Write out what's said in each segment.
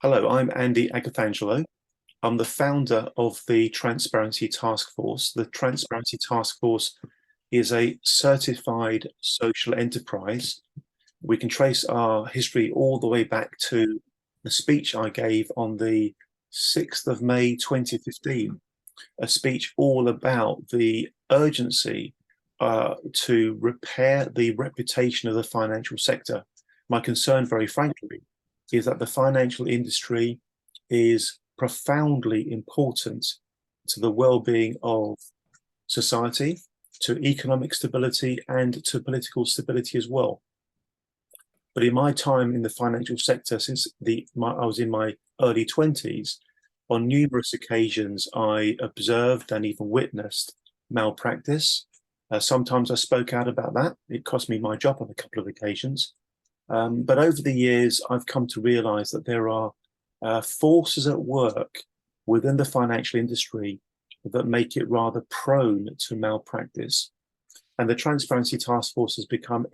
Hello, I'm Andy Agathangelo. I'm the founder of the Transparency Task Force. The Transparency Task Force is a certified social enterprise. We can trace our history all the way back to the speech I gave on the 6th of May 2015, a speech all about the urgency to repair the reputation of the financial sector. My concern, very frankly, is that the financial industry is profoundly important to the well-being of society, to economic stability, and to political stability as well. But in my time in the financial sector, since I was in my early 20s, on numerous occasions I observed and even witnessed malpractice. Sometimes I spoke out about that. It cost me my job on a couple of occasions. But over the years, I've come to realize that there are forces at work within the financial industry that make it rather prone to malpractice. And the Transparency Task Force has become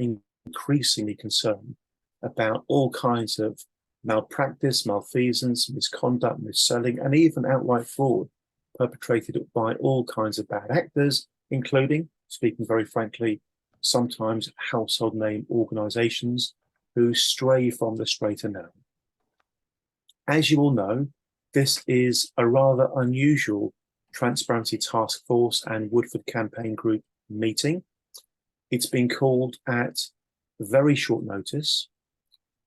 increasingly concerned about all kinds of malpractice, malfeasance, misconduct, mis-selling, and even outright fraud perpetrated by all kinds of bad actors, including, speaking very frankly, sometimes household name organizations who stray from the straight and narrow. As you all know, this is a rather unusual Transparency Task Force and Woodford Campaign Group meeting. It's been called at very short notice.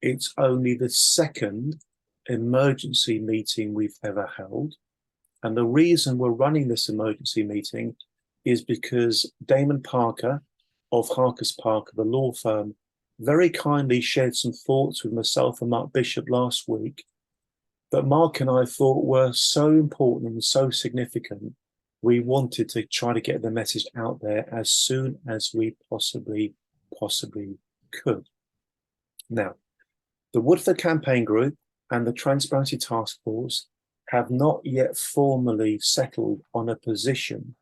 It's only the second emergency meeting we've ever held. And the reason we're running this emergency meeting is because Damon Parker of Harkers Parker, the law firm, very kindly shared some thoughts with myself and Mark Bishop last week that Mark and I thought were so important and so significant, we wanted to try to get the message out there as soon as we possibly could. Now, the Woodford Campaign Group and the Transparency Task Force have not yet formally settled on a position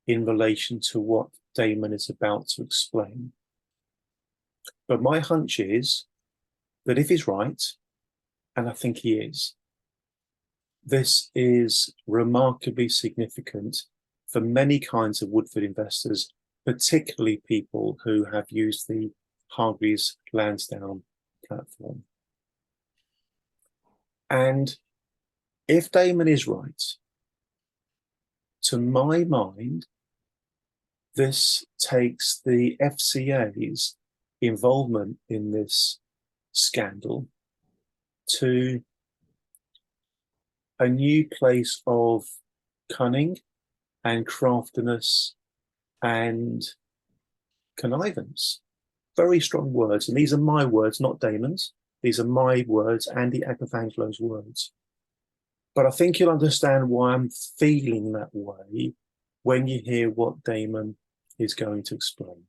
in relation to what Damon is about to explain. But my hunch is that if he's right, and I think he is, this is remarkably significant for many kinds of Woodford investors, particularly people who have used the Hargreaves Lansdown platform. And if Damon is right, to my mind, this takes the FCA's involvement in this scandal to a new place of cunning and craftiness and connivance. Very strong words. And these are my words, not Damon's. These are my words, Andy Agafangelo's words. But I think you'll understand why I'm feeling that way when you hear what Damon is going to explain.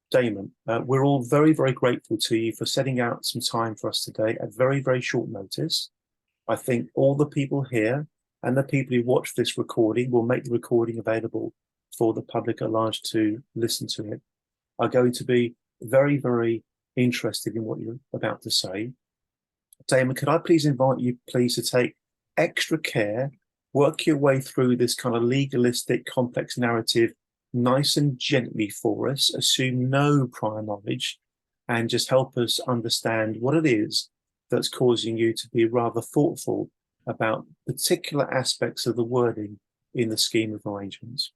Damon, we're all very, very grateful to you for setting out some time for us today at very, very short notice. I think all the people here and the people who watch this recording will make the recording available for the public at large to listen to it, are going to be very, very interested in what you're about to say. Damon, could I please invite you, please, to take extra care, work your way through this kind of legalistic, complex narrative nice and gently for us, assume no prior knowledge, and just help us understand what it is that's causing you to be rather thoughtful about particular aspects of the wording in the scheme of arrangements.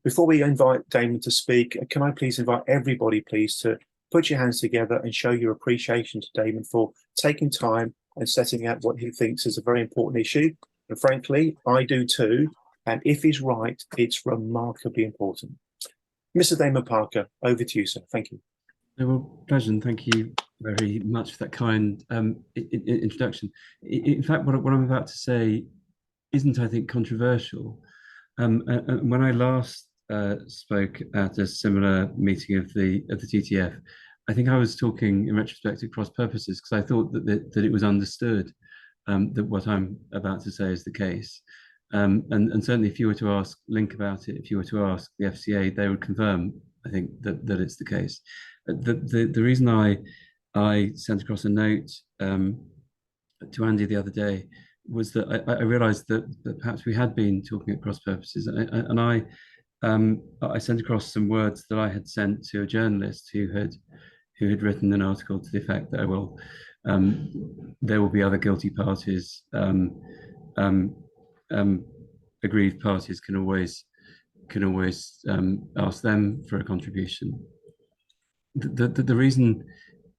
Before we invite Damon to speak, can I please invite everybody, please, to put your hands together and show your appreciation to Damon for taking time and setting out what he thinks is a very important issue. And frankly, I do too. And if he's right, it's remarkably important. Mr. Damon Parker, over to you, sir. Thank you. Well, pleasure, and thank you very much for that kind introduction. In fact, what I'm about to say isn't, I think, controversial. And when I last spoke at a similar meeting of the TTF, I think I was talking in retrospect at cross purposes because I thought that it was understood that what I'm about to say is the case. And certainly, if you were to ask Link about it, if you were to ask the FCA, they would confirm, I think, that it's the case. The reason I sent across a note to Andy the other day was that I realised that perhaps we had been talking at cross purposes, and I sent across some words that I had sent to a journalist who had written an article to the effect that, well, there will be other guilty parties. Um, um, Aggrieved parties can always ask them for a contribution. The reason,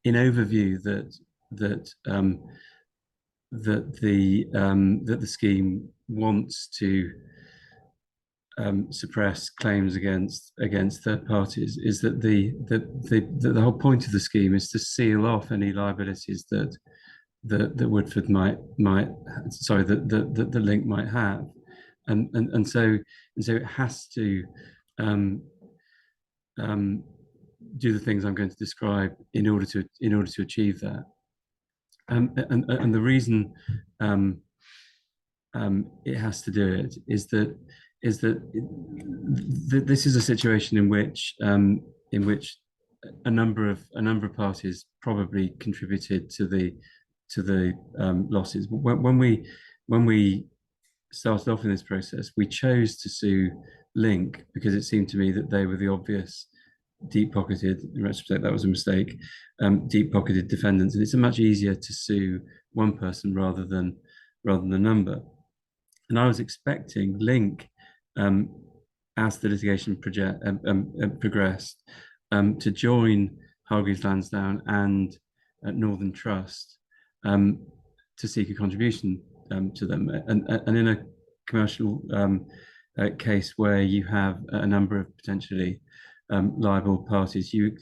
in overview, that the scheme wants to suppress claims against third parties is that the whole point of the scheme is to seal off any liabilities that Woodford might sorry that the link might have, and so it has to um, um, do the things I'm going to describe in order to achieve that. And the reason it has to do it is that this is a situation in which a number of parties probably contributed to the losses. When we started off in this process, we chose to sue Link because it seemed to me that they were the obvious deep-pocketed, in retrospect that was a mistake, deep-pocketed defendants, and it's much easier to sue one person rather than a number. And I was expecting Link, as the litigation progressed, to join Hargreaves Lansdown and Northern Trust to seek a contribution to them. And in a commercial case where you have a number of potentially liable parties, you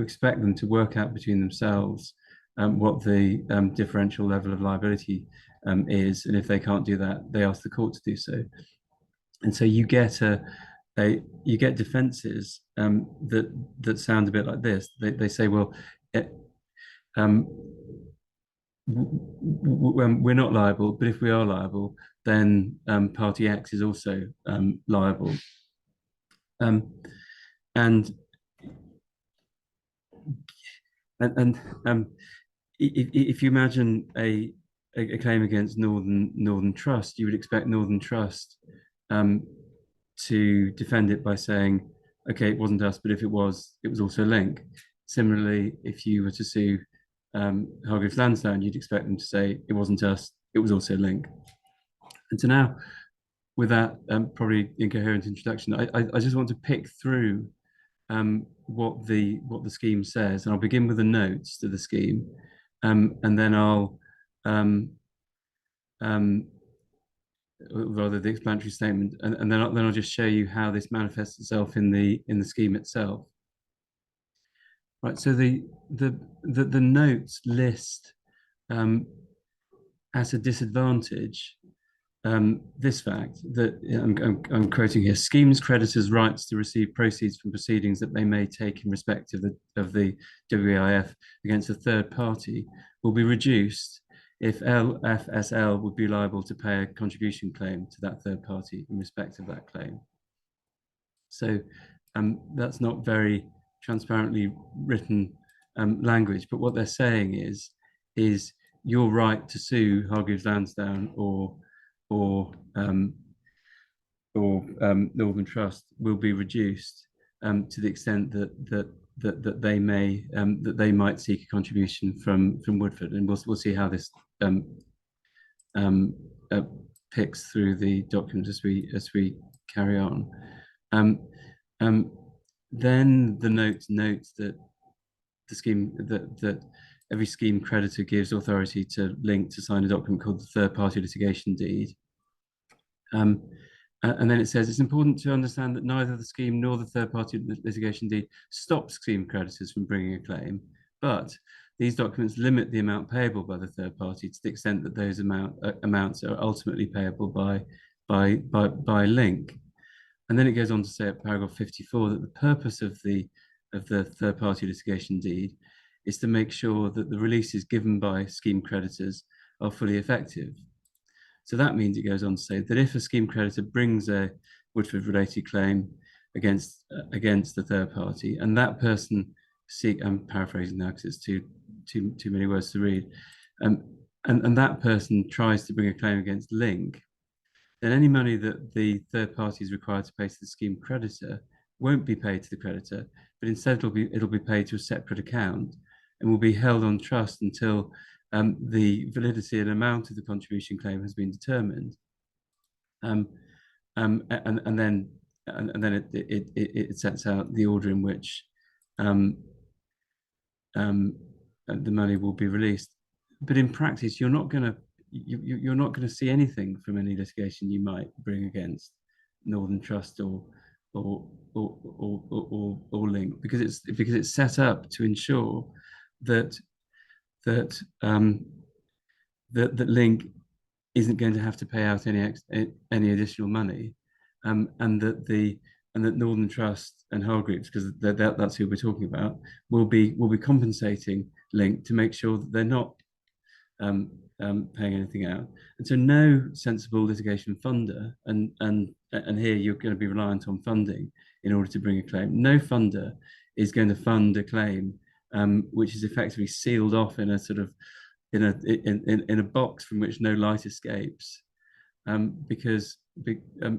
expect them to work out between themselves what the differential level of liability is, and if they can't do that, they ask the court to do so. And so you get you get defences that sound a bit like this. They say, well, we're not liable, but if we are liable, then Party X is also liable. And if you imagine a claim against Northern Trust, you would expect Northern Trust to defend it by saying, okay, it wasn't us, but if it was also Link. Similarly, if you were to sue Hargreaves Lansdown, you'd expect them to say it wasn't us, it was also Link. And so now, with that probably incoherent introduction, I just want to pick through what the scheme says, and I'll begin with the notes to the scheme, and then I'll rather the explanatory statement, and then I'll just show you how this manifests itself in the scheme itself. Right. So the notes list as a disadvantage this fact that I'm quoting here: schemes creditors' rights to receive proceeds from proceedings that they may take in respect of the WEIF against a third party will be reduced if LFSL would be liable to pay a contribution claim to that third party in respect of that claim. So that's not very transparently written language, but what they're saying is your right to sue Hargreaves Lansdown or Northern Trust will be reduced to the extent that they might seek a contribution from Woodford, and we'll see how this picks through the document as we carry on. Then the notes that the scheme that every scheme creditor gives authority to Link to sign a document called the third party litigation deed. And then it says it's important to understand that neither the scheme nor the third party litigation deed stops scheme creditors from bringing a claim, but these documents limit the amount payable by the third party to the extent that those amounts are ultimately payable by Link. And then it goes on to say at paragraph 54 that the purpose of the third party litigation deed is to make sure that the releases given by scheme creditors are fully effective. So that means, it goes on to say that if a scheme creditor brings a Woodford related claim against the third party, and that person I'm paraphrasing now because it's too many words to read, and that person tries to bring a claim against Link, then any money that the third party is required to pay to the scheme creditor won't be paid to the creditor, but instead it'll be paid to a separate account and will be held on trust until the validity and amount of the contribution claim has been determined. And then it sets out the order in which the money will be released. But in practice, you're not going to see anything from any litigation you might bring against Northern Trust or Link, because it's set up to ensure that that Link isn't going to have to pay out any additional money, and that Northern Trust and Hargreaves, because that's who we're talking about, will be compensating Link to make sure that they're not paying anything out. And so no sensible litigation funder, and here you're going to be reliant on funding in order to bring a claim. No funder is going to fund a claim which is effectively sealed off in a sort of in a box from which no light escapes, because the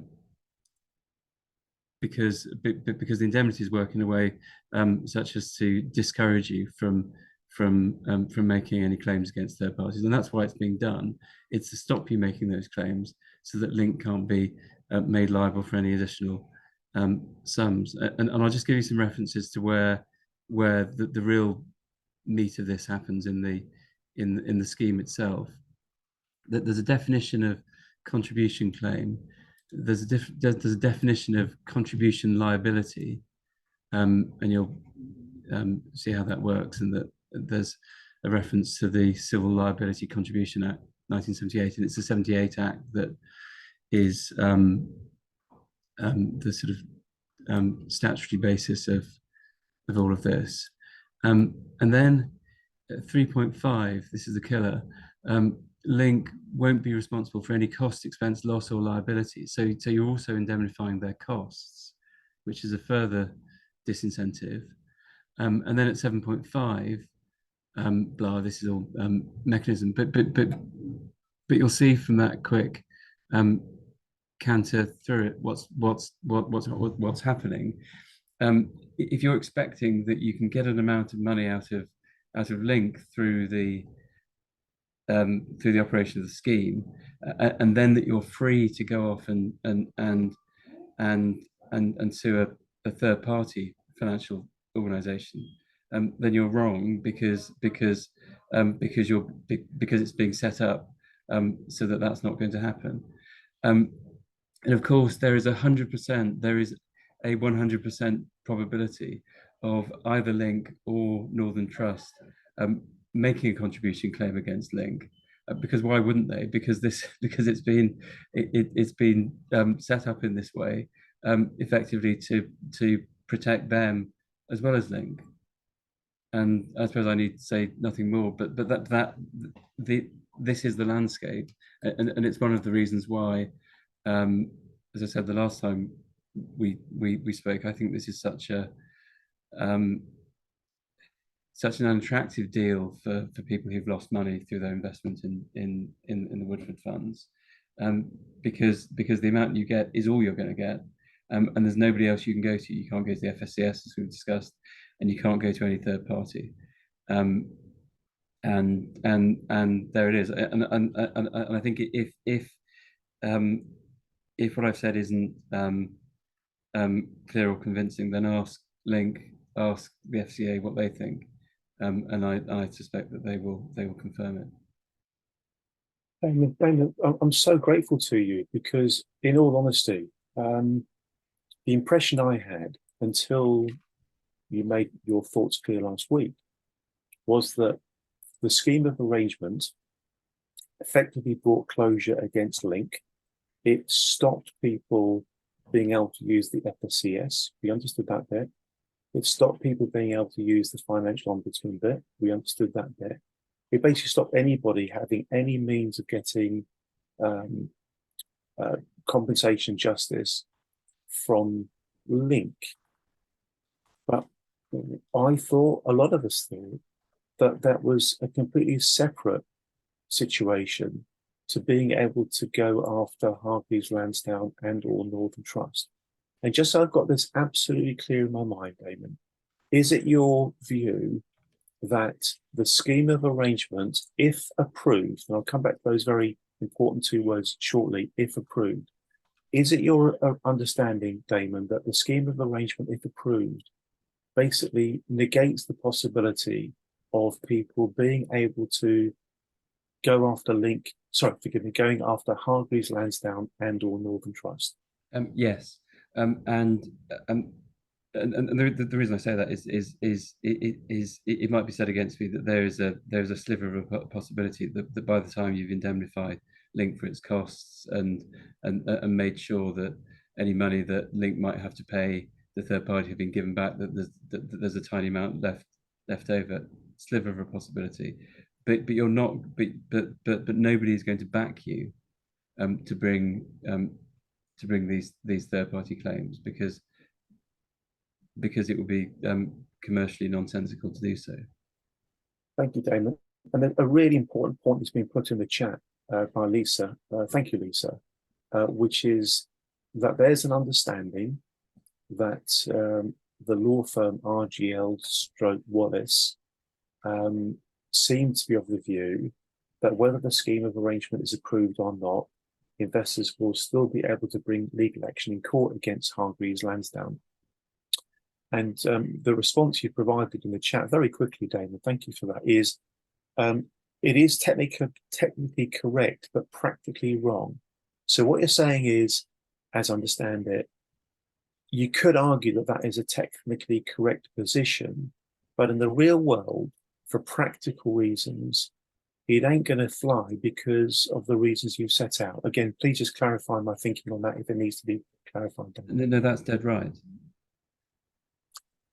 indemnities work in a way such as to discourage you from making any claims against third parties, and that's why it's being done. It's to stop you making those claims so that Link can't be made liable for any additional sums. And I'll just give you some references to where the real meat of this happens in the scheme itself. That there's a definition of contribution claim. There's a definition of contribution liability, and you'll see how that works, and that there's a reference to the Civil Liability Contribution Act 1978, and it's the 78 Act that is the sort of statutory basis of all of this. And then 3.5, this is the killer. Link won't be responsible for any cost, expense, loss, or liability. So you're also indemnifying their costs, which is a further disincentive. And then at 7.5, blah, this is all mechanism. But you'll see from that quick canter through it what's happening. If you're expecting that you can get an amount of money out of Link through the operation of the scheme, and then that you're free to go off and sue a third party financial organization, then you're wrong, because it's being set up so that that's not going to happen. And of course, there is a 100% probability of either Link or Northern Trust making a contribution claim against Link, because why wouldn't they? Because it's been set up in this way, effectively to protect them as well as Link. And I suppose I need to say nothing more, but this is the landscape, and it's one of the reasons why, as I said the last time we spoke, I think this is such an unattractive deal for people who've lost money through their investment in the Woodford funds, because the amount you get is all you're going to get, and there's nobody else you can go to. You can't go to the FSCS, as we've discussed, and you can't go to any third party. And there it is. And I think if what I've said isn't clear or convincing, then ask Link, ask the FCA what they think, and I suspect that they will confirm it. Damien, I'm so grateful to you, because, in all honesty, the impression I had until you made your thoughts clear last week was that the scheme of arrangement effectively brought closure against Link. It stopped people being able to use the FSCS. We understood that bit. It stopped people being able to use the financial ombudsman bit. We understood that bit. It basically stopped anybody having any means of getting compensation justice from Link. But I thought, a lot of us thought, that was a completely separate situation to being able to go after Hargreaves Lansdown and or Northern Trust? And just so I've got this absolutely clear in my mind, Damon, is it your view that the scheme of arrangement, if approved, and I'll come back to those very important two words shortly, if approved, is it your understanding, Damon, that the scheme of arrangement, if approved, basically negates the possibility of people being able to go after going after Hargreaves Lansdown and or Northern Trust? Yes, and the reason I say that it might be said against me that there's a sliver of a possibility that by the time you've indemnified Link for its costs and made sure that any money that Link might have to pay the third party have been given back, that there's a tiny amount left over, sliver of a possibility. But you're not but nobody is going to back you to bring these third party claims because it would be commercially nonsensical to do so. Thank you, Damon. And then a really important point has been put in the chat by Lisa. Thank you, Lisa, which is that there's an understanding that the law firm RGL Stroke Wallace seem to be of the view that whether the scheme of arrangement is approved or not, investors will still be able to bring legal action in court against Hargreaves Lansdown. And the response you provided in the chat very quickly, Damon, thank you for that, is it is technically correct, but practically wrong. So what you're saying is, as I understand it, you could argue that that is a technically correct position, but in the real world, for practical reasons, it ain't going to fly because of the reasons you've set out. Again, please just clarify my thinking on that if it needs to be clarified. No, that's dead right.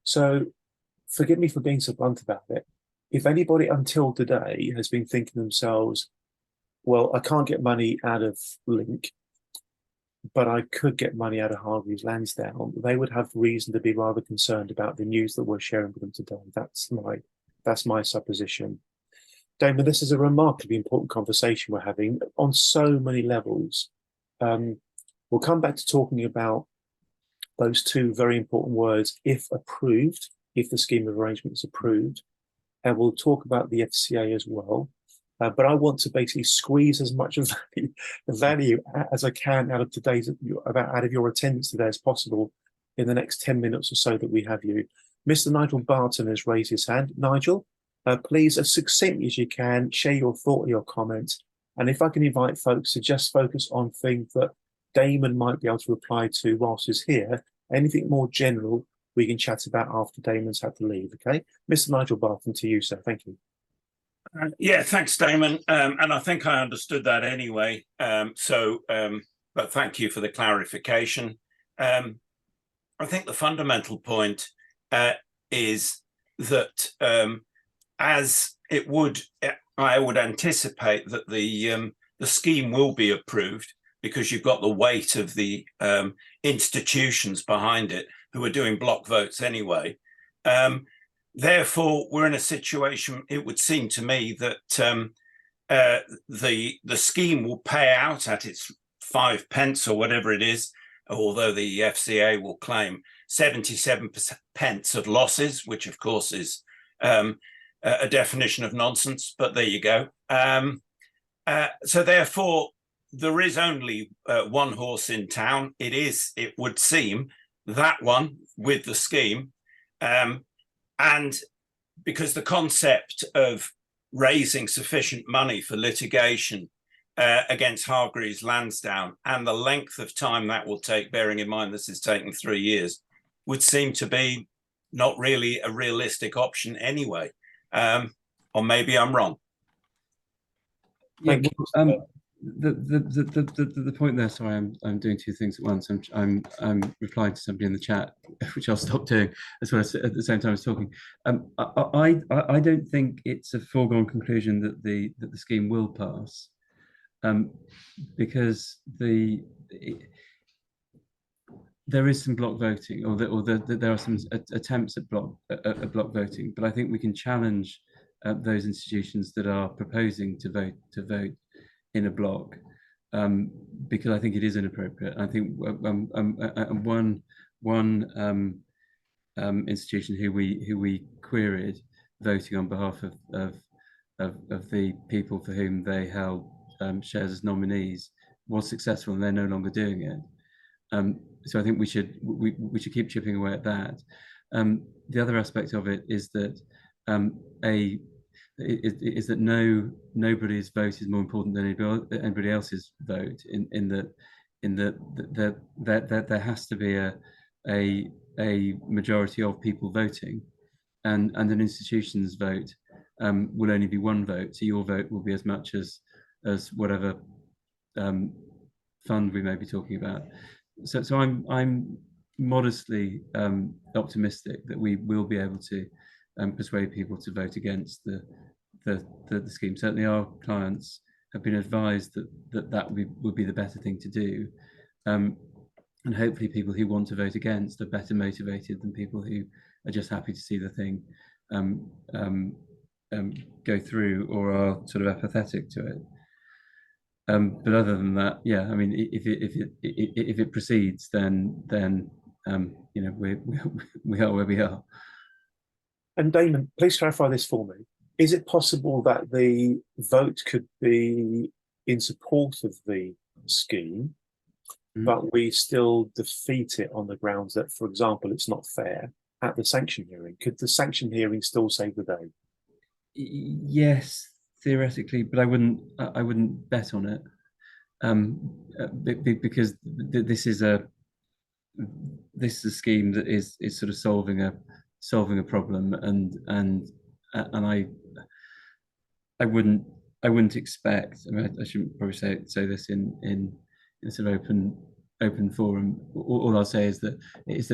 So forgive me for being so blunt about it. If anybody until today has been thinking to themselves, well, I can't get money out of Link, but I could get money out of Hargreaves Lansdown, they would have reason to be rather concerned about the news that we're sharing with them today. That's my supposition. Damon, this is a remarkably important conversation we're having on so many levels. We'll come back to talking about those two very important words, if approved, if the scheme of arrangement is approved, and we'll talk about the FCA as well. But I want to basically squeeze as much of value as I can out of your attendance today as possible in the next 10 minutes or so that we have you. Mr. Nigel Barton has raised his hand. Nigel, please, as succinctly as you can, share your thought or your comment. And if I can invite folks to just focus on things that Damon might be able to reply to whilst he's here, anything more general we can chat about after Damon's had to leave, okay? Mr. Nigel Barton, to you, sir. Thank you. Yeah, thanks, Damon. And I think I understood that anyway. But thank you for the clarification. I think the fundamental point is that as it would, I would anticipate that the scheme will be approved because you've got the weight of the institutions behind it who are doing block votes anyway. Therefore, we're in a situation, it would seem to me, that the scheme will pay out at its 5 pence or whatever it is, although the FCA will claim 77 pence of losses, which of course is a definition of nonsense, but there you go. So therefore, there is only one horse in town. It would seem, that one with the scheme. And because the concept of raising sufficient money for litigation against Hargreaves Lansdown and the length of time that will take, bearing in mind this is taking 3 years, would seem to be not really a realistic option anyway. Or maybe I'm wrong. Yeah, the point there. Sorry, I'm doing two things at once. I'm replying to somebody in the chat, which I'll stop doing as well as at the same time as talking. I don't think it's a foregone conclusion that the scheme will pass, because there is some block voting, or there are some attempts at block voting. But I think we can challenge those institutions that are proposing to vote in a block, because I think it is inappropriate. I think one institution who we queried voting on behalf of the people for whom they held shares as nominees was successful, and they're no longer doing it. So I think we should keep chipping away at that. The other aspect of it is that nobody's vote is more important than anybody else's vote. In that there has to be a majority of people voting, and an institution's vote will only be one vote. So your vote will be as much as whatever fund we may be talking about. So I'm modestly optimistic that we will be able to persuade people to vote against the scheme. Certainly, our clients have been advised that would be the better thing to do, and hopefully, people who want to vote against are better motivated than people who are just happy to see the thing go through or are sort of apathetic to it. But other than that, yeah, I mean, if it proceeds, then you know, we are where we are. And Damon, please clarify this for me. Is it possible that the vote could be in support of the scheme, but we still defeat it on the grounds that, for example, it's not fair at the sanction hearing? Could the sanction hearing still save the day? Yes, theoretically, but I wouldn't bet on it, because this is a scheme that is sort of solving a problem, and I wouldn't expect. I mean, I shouldn't probably say this in sort of open forum. All I'll say is that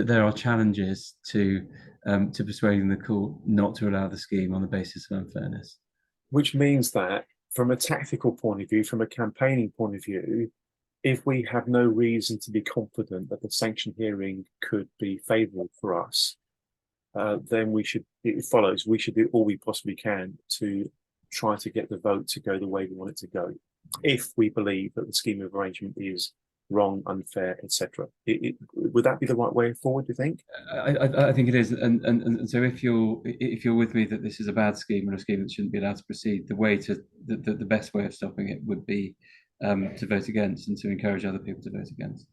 there are challenges to persuading the court not to allow the scheme on the basis of unfairness. Which means that, from a tactical point of view, from a campaigning point of view, if we have no reason to be confident that the sanction hearing could be favourable for us, then we should do all we possibly can to try to get the vote to go the way we want it to go, if we believe that the scheme of arrangement is wrong, unfair, etc. Would that be the right way forward, do you think? I think it is, and so if you're with me that this is a bad scheme and a scheme that shouldn't be allowed to proceed, the best way of stopping it would be to vote against and to encourage other people to vote against.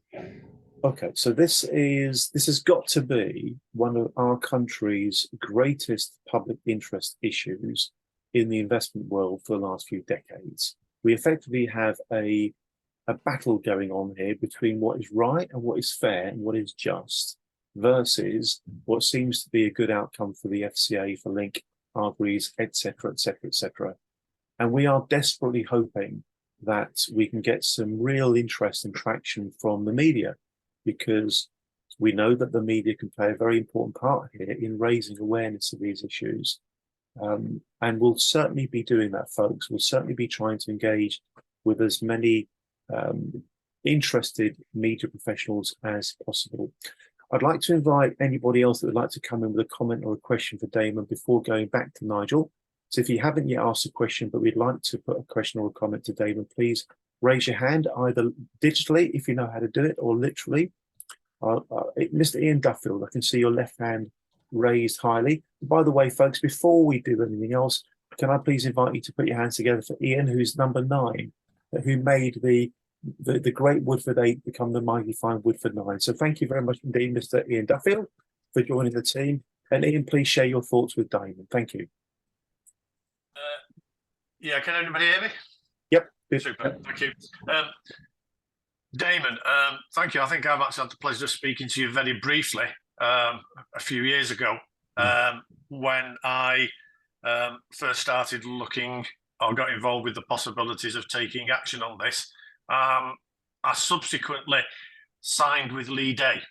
Okay, so this has got to be one of our country's greatest public interest issues in the investment world for the last few decades. We effectively have a battle going on here between what is right and what is fair and what is just, versus what seems to be a good outcome for the FCA, for Link, Hargreaves, etc., etc., etc. And we are desperately hoping that we can get some real interest and traction from the media, because we know that the media can play a very important part here in raising awareness of these issues. And we'll certainly be doing that, folks. We'll certainly be trying to engage with as many interested media professionals as possible. I'd like to invite anybody else that would like to come in with a comment or a question for Damon before going back to Nigel. So if you haven't yet asked a question, but we'd like to put a question or a comment to Damon, please raise your hand, either digitally, if you know how to do it, or literally. Mr. Ian Duffield, I can see your left hand raised highly. By the way, folks, before we do anything else, can I please invite you to put your hands together for Ian, who's number 9, who made the great Woodford 8 become the mighty fine Woodford 9. So thank you very much indeed, Mr. Ian Duffield, for joining the team. And Ian, please share your thoughts with Damon. Thank you. Yeah, can anybody hear me? Yep. Super, thank you. Damon, thank you. I think I've actually had the pleasure of speaking to you very briefly a few years ago when I first started looking or got involved with the possibilities of taking action on this. I subsequently signed with Lee Day.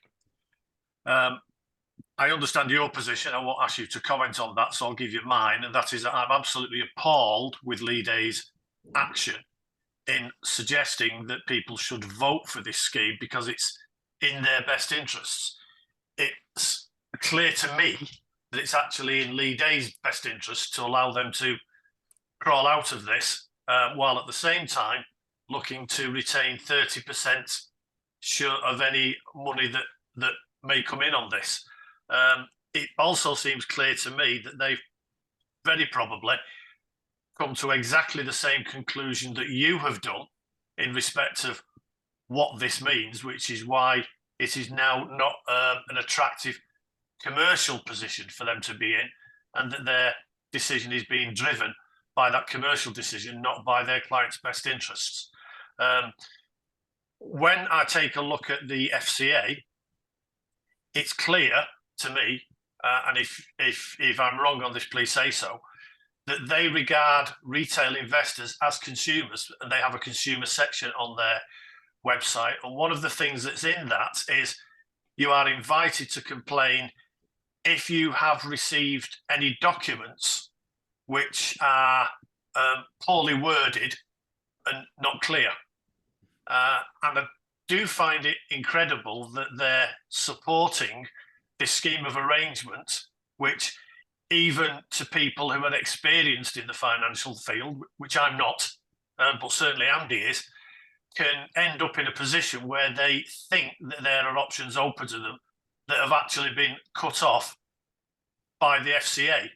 I understand your position. I won't ask you to comment on that, so I'll give you mine, and that is that I'm absolutely appalled with Lee Day's action in suggesting that people should vote for this scheme because it's in their best interests. It's clear to me that it's actually in Lee Day's best interest to allow them to crawl out of this, while at the same time looking to retain 30% share of any money that may come in on this. It also seems clear to me that they've very probably come to exactly the same conclusion that you have done in respect of what this means, which is why it is now not an attractive commercial position for them to be in, and that their decision is being driven by that commercial decision, not by their clients' best interests. When I take a look at the FCA, it's clear to me, and if I'm wrong on this, please say so, that they regard retail investors as consumers, and they have a consumer section on their website. And one of the things that's in that is you are invited to complain if you have received any documents which are poorly worded and not clear. And I do find it incredible that they're supporting this scheme of arrangement, which even to people who are experienced in the financial field, which I'm not, but certainly Andy is, can end up in a position where they think that there are options open to them that have actually been cut off by the FCA.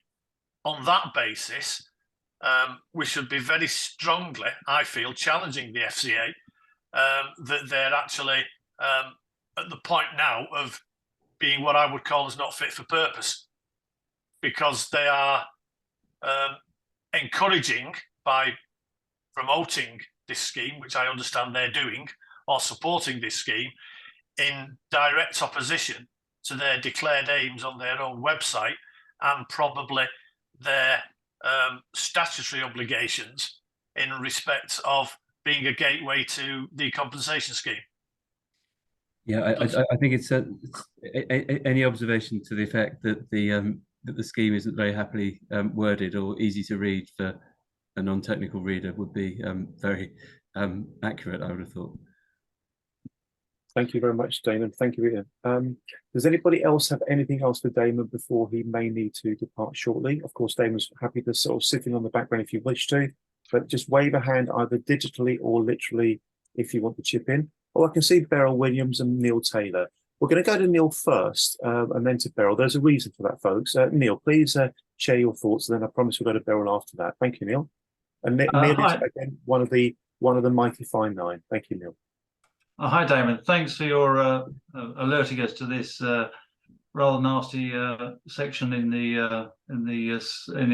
On that basis, we should be very strongly, I feel, challenging the FCA, that they're actually at the point now of being what I would call as not fit for purpose, because they are encouraging by promoting this scheme, which I understand they're doing, or supporting this scheme in direct opposition to their declared aims on their own website and probably their statutory obligations in respect of being a gateway to the compensation scheme. Yeah, I think it's any observation to the effect that the scheme isn't very happily worded or easy to read for a non-technical reader would be very accurate, I would have thought. Thank you very much, Damon. Thank you, Ian. Does anybody else have anything else for Damon before he may need to depart shortly? Of course, Damon's happy to sort of sit in on the background if you wish to, but just wave a hand either digitally or literally if you want to chip in. Oh, I can see Beryl Williams and Neil Taylor. We're going to go to Neil first and then to Beryl. There's a reason for that, folks. Neil, please share your thoughts, and then I promise we'll go to Beryl after that. Thank you, Neil. And Neil is, again, one of the mighty fine nine. Thank you, Neil. Hi, Damon. Thanks for your alerting us to this rather nasty section in the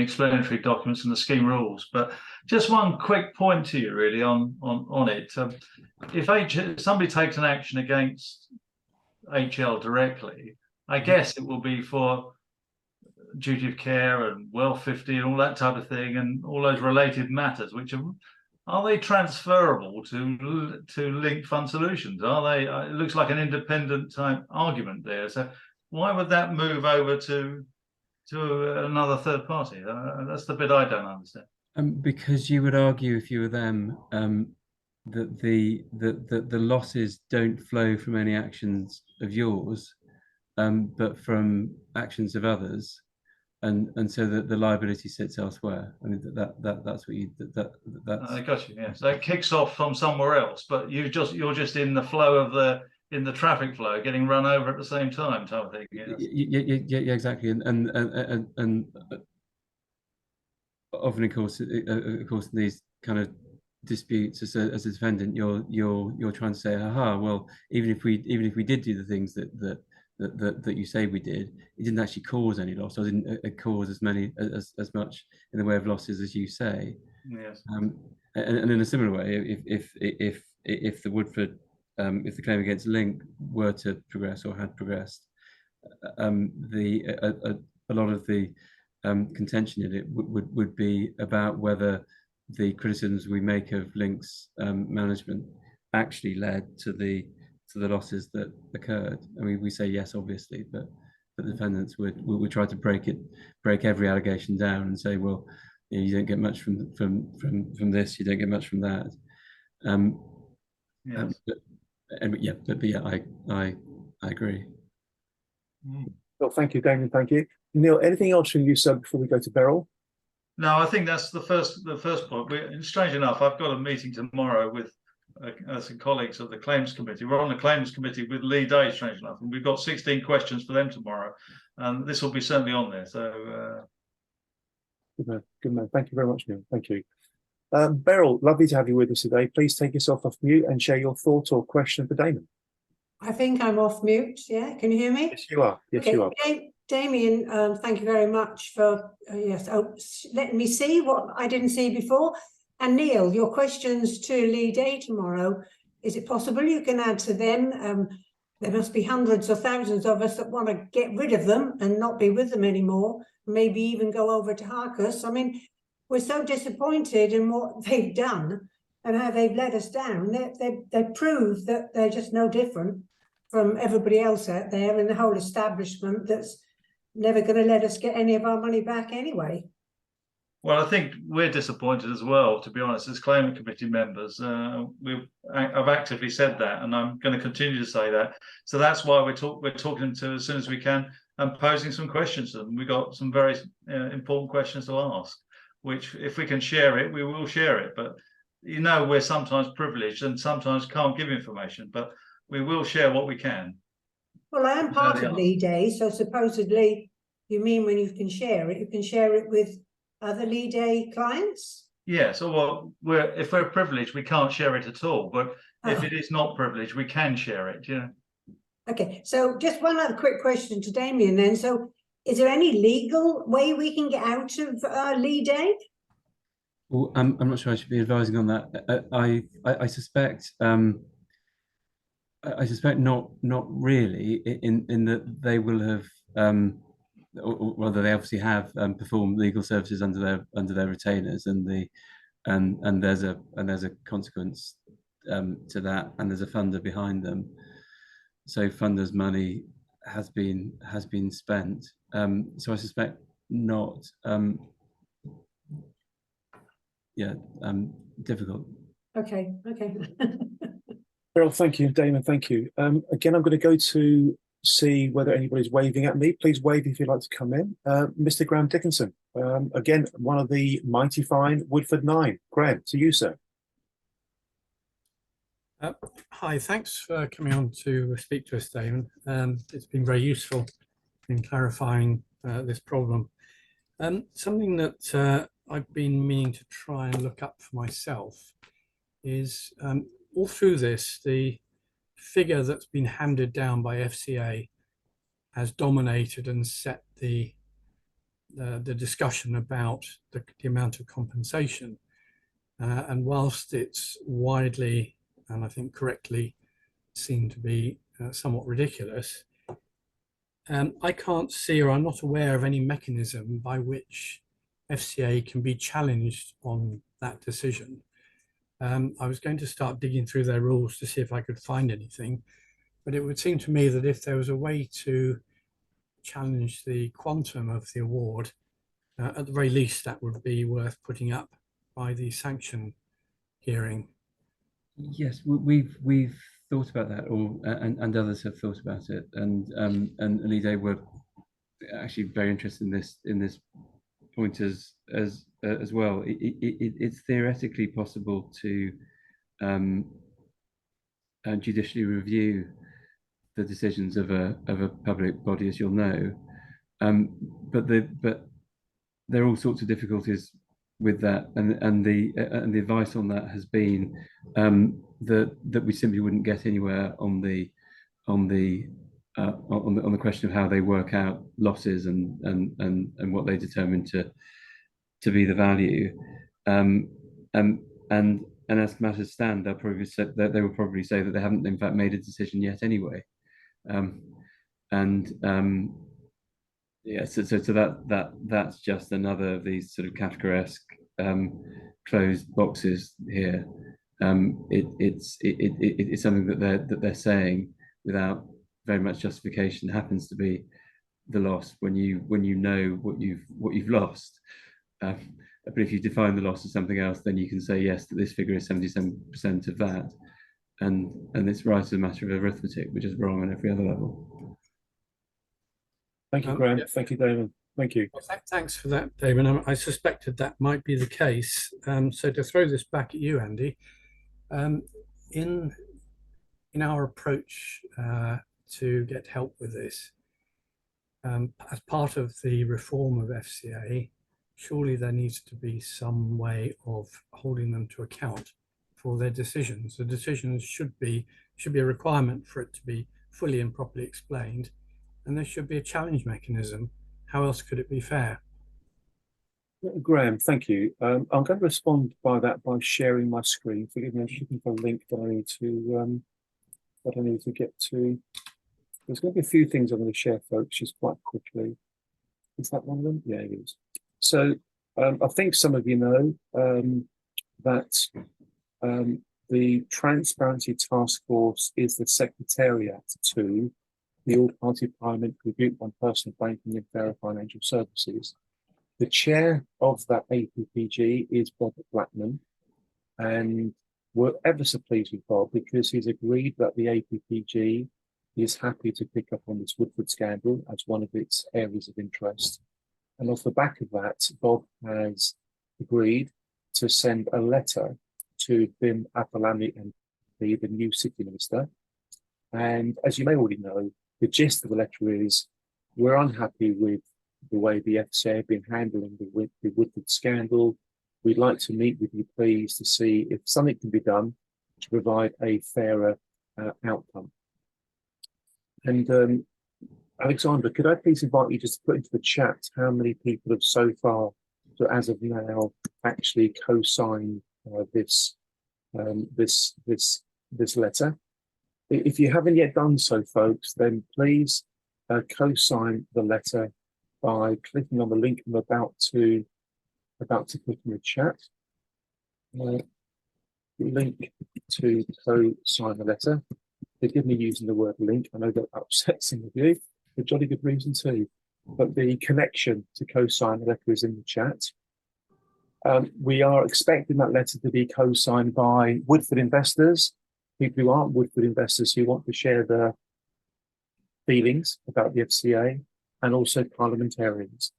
explanatory documents and the scheme rules. But just one quick point to you, really, on it. If somebody takes an action against HL directly, I guess it will be for duty of care and well 50 and all that type of thing, and all those related matters, which are they transferable to linked fund solutions? Are they? It looks like an independent type argument there. So why would that move over to another third party? That's the bit I don't understand. Because you would argue, if you were them, that the losses don't flow from any actions of yours, but from actions of others, and so that the liability sits elsewhere. I mean that's what you that's. I got you. Yeah, so it kicks off from somewhere else, but you're just in the flow of the traffic flow, getting run over at the same time, type of thing. Yeah, exactly. And often, of course, in these kind of disputes, as a defendant, you're trying to say, aha, well, even if we did do the things that you say we did, it didn't actually cause any loss, or didn't cause as much in the way of losses as you say. Yes. And in a similar way, if the Woodford if the claim against Link were to progress or had progressed, a lot of the contention in it would be about whether the criticisms we make of Link's management actually led to the losses that occurred. I mean, we say yes, obviously, but the defendants would try to break every allegation down and say, well, you don't get much from this, you don't get much from that. Yes. But I agree. Well, thank you, Damien. Thank you, Neil, anything else from you, sir, before we go to Beryl? No, I think that's the first point. Strange enough, I've got a meeting tomorrow with some colleagues of the claims committee. We're on the claims committee with Lee Day, strange enough, and we've got 16 questions for them tomorrow, and this will be certainly on there. So, Good man. Good man. Thank you very much, Neil. Thank you. Beryl, lovely to have you with us today. Please take yourself off mute and share your thought or question for Damon. I think I'm off mute. Yeah, can you hear me? Yes, you are. Yes, okay. you are. Damien, thank you very much for letting me see what I didn't see before. And Neil, your questions to Lee Day tomorrow, is it possible you can add to them? There must be hundreds or thousands of us that want to get rid of them and not be with them anymore, maybe even go over to Harcus. I mean, we're so disappointed in what they've done and how they've let us down. They prove that they're just no different from everybody else out there and the whole establishment that's never going to let us get any of our money back anyway. well, I think we're disappointed as well, to be honest, as claimant committee members. I've actively said that, and I'm going to continue to say that. So that's why we're talking to them as soon as we can and posing some questions to them. We've got some very important questions to ask, which if we can share it, we will share it. But you know, we're sometimes privileged and sometimes can't give information, but we will share what we can. Well, I am part of Lee Day, so supposedly you mean when you can share it with other Lee Day clients? Yes, well, if we're privileged, we can't share it at all. But if it is not privileged, we can share it. Yeah. Okay, so just one other quick question to Damien then. So is there any legal way we can get out of Lee Day? Well, I'm not sure I should be advising on that. I suspect not really, in that they will have or rather they obviously have performed legal services under their retainers, and there's a consequence to that, and there's a funder behind them. So funders' money has been spent. So I suspect not. Difficult. Okay. Beryl, thank you. Damon, thank you. Again, I'm going to go to see whether anybody's waving at me. Please wave if you'd like to come in. Mr. Graham Dickinson, again, one of the mighty fine Woodford 9. Graham, to you, sir. Hi, thanks for coming on to speak to us, Damon. It's been very useful in clarifying this problem. Something that I've been meaning to try and look up for myself is all through this, the figure that's been handed down by FCA has dominated and set the discussion about the amount of compensation. And whilst it's widely, and I think correctly, seen to be somewhat ridiculous, I can't see, or I'm not aware of any mechanism by which FCA can be challenged on that decision. I was going to start digging through their rules to see if I could find anything, but it would seem to me that if there was a way to challenge the quantum of the award, at the very least, that would be worth putting up by the sanction hearing. Yes, we've thought about that, and others have thought about it, and Lee Day were actually very interested in this point as well. It's theoretically possible to judicially review the decisions of a public body, as you'll know, but there are all sorts of difficulties with that, and the advice on that has been that we simply wouldn't get anywhere on the question of how they work out losses and what they determine to be the value, and as matters stand, they'll probably say that they will probably say that they haven't in fact made a decision yet anyway, yeah. So that's just another of these sort of Kafkaesque closed boxes here. It's something that they're saying without very much justification. Happens to be the loss when you know what you've lost. But if you define the loss as something else, then you can say yes, that this figure is 77% of that, and it's right as a matter of arithmetic, which is wrong on every other level. Thank you, Graham. Yeah. Thank you, Damon. Thank you. Well, thanks for that, David. I suspected that might be the case. So to throw this back at you, Andy, um, in our approach to get help with this, as part of the reform of FCA, surely there needs to be some way of holding them to account for their decisions. The decisions should be a requirement for it to be fully and properly explained, and there should be a challenge mechanism. How else could it be fair? Graham, thank you. I'm going to respond by sharing my screen. Forgive me, I'm just looking for a link that I need to get to. There's going to be a few things I'm going to share, folks, just quite quickly. Is that one of them? Yeah, it is. So I think some of you know that the Transparency Task Force is the secretariat to the All-Party Parliamentary Group on Personal Banking and Fairer Financial Services. The chair of that APPG is Bob Blackman, and we're ever so pleased with Bob because he's agreed that the APPG is happy to pick up on this Woodford scandal as one of its areas of interest. And off the back of that, Bob has agreed to send a letter to Bim Apalami MP, the new City Minister. And as you may already know, the gist of the letter is we're unhappy with the way the FCA have been handling the Woodford scandal. We'd like to meet with you, please, to see if something can be done to provide a fairer outcome. And Alexandra, could I please invite you just to put into the chat how many people have so far, so as of now, actually co-signed this letter? If you haven't yet done so, folks, then please co-sign the letter by clicking on the link I'm about to put in the chat. Link to co-sign the letter. Forgive me using the word link. I know that upsets some of you, for jolly good reason too. But the connection to co-sign the letter is in the chat. We are expecting that letter to be co-signed by Woodford investors, people who aren't Woodford investors who want to share their feelings about the FCA, and also parliamentarians.